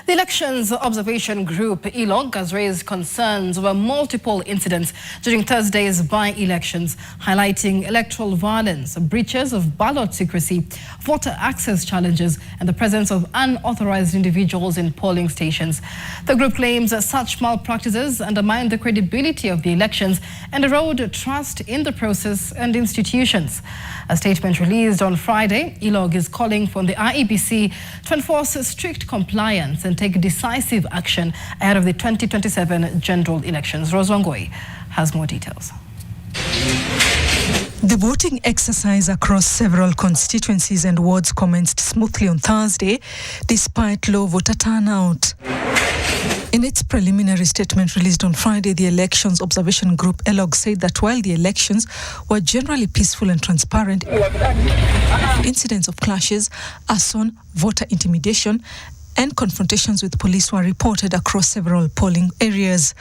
The Elections Observation Group, ELOG, has raised concerns over multiple incidents during Thursday's by-elections, highlighting electoral violence, breaches of ballot secrecy, voter access challenges, and the presence of unauthorized individuals in polling stations. The group claims that such malpractices undermine the credibility of the elections and erode trust in the process and institutions. A statement released on Friday, ELOG is calling for the IEBC to enforce strict compliance and take decisive action ahead of the 2027 general elections. Rose Wangoi has more details. The voting exercise across several constituencies and wards commenced smoothly on Thursday, despite low voter turnout. In its preliminary statement released on Friday, the Elections Observation Group, ELOG, said that while the elections were generally peaceful and transparent, incidents of clashes, arson, voter intimidation, and confrontations with police were reported across several polling areas.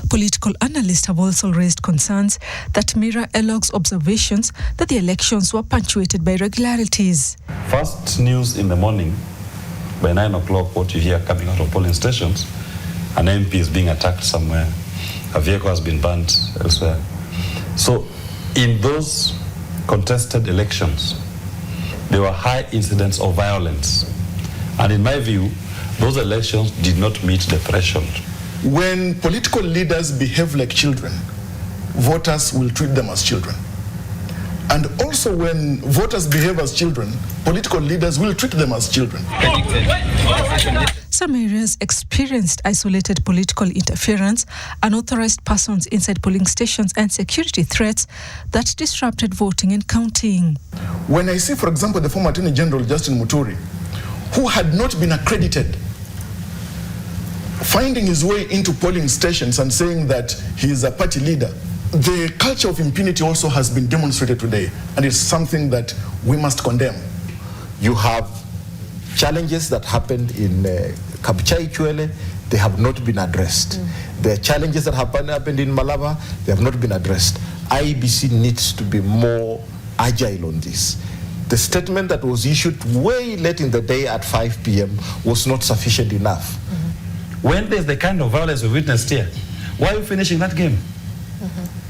Political analysts have also raised concerns that mirror ELOG's observations that the elections were punctuated by irregularities. First news in the morning, by 9 o'clock, what you hear coming out of polling stations, an MP is being attacked somewhere, a vehicle has been burnt elsewhere. So in those contested elections, there were high incidents of violence. And in my view, those elections did not meet the threshold. When political leaders behave like children, voters will treat them as children. And also when voters behave as children, political leaders will treat them as children. Some areas experienced isolated political interference, unauthorized persons inside polling stations, and security threats that disrupted voting and counting. When I see, for example, the former Attorney General, Justin Muturi, who had not been accredited, finding his way into polling stations and saying that he is a party leader, the culture of impunity also has been demonstrated today, and it's something that we must condemn. You have challenges that happened in Kabuchai-Chwele, they have not been addressed. The challenges that happened in Malaba, they have not been addressed. IEBC needs to be more agile on this. The statement that was issued way late in the day at 5 p.m. was not sufficient enough. When there's the kind of violence we witnessed here, why are you finishing that game?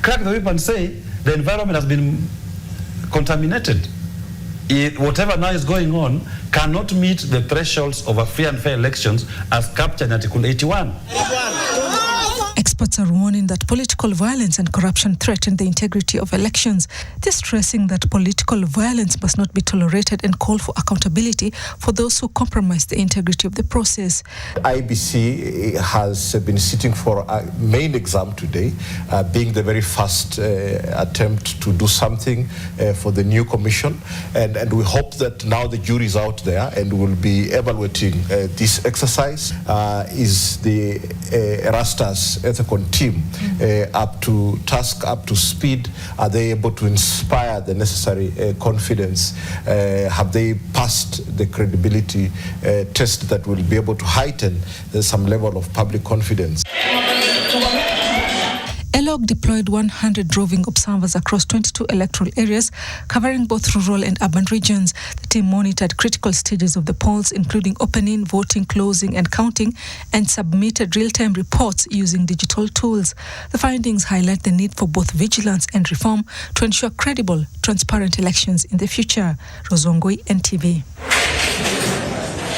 Crack the whip and say the environment has been contaminated. Whatever now is going on cannot meet the thresholds of a free and fair elections as captured in Article 81. Experts are warning that political violence and corruption threaten the integrity of elections. They're stressing that political violence must not be tolerated and call for accountability for those who compromise the integrity of the process. IEBC has been sitting for a main exam today, being the very first attempt to do something for the new commission. And we hope that now the jury is out there and will be evaluating this exercise. Is the Erastus Ethicon team up to task, up to speed? Are they able to inspire the necessary confidence? Have they passed the credibility test that will be able to heighten some level of public confidence? ELOG deployed 100 roving observers across 22 electoral areas, covering both rural and urban regions. The team monitored critical stages of the polls, including opening, voting, closing, and counting, and submitted real-time reports using digital tools. The findings highlight the need for both vigilance and reform to ensure credible, transparent elections in the future. Rose Wangoi, NTV.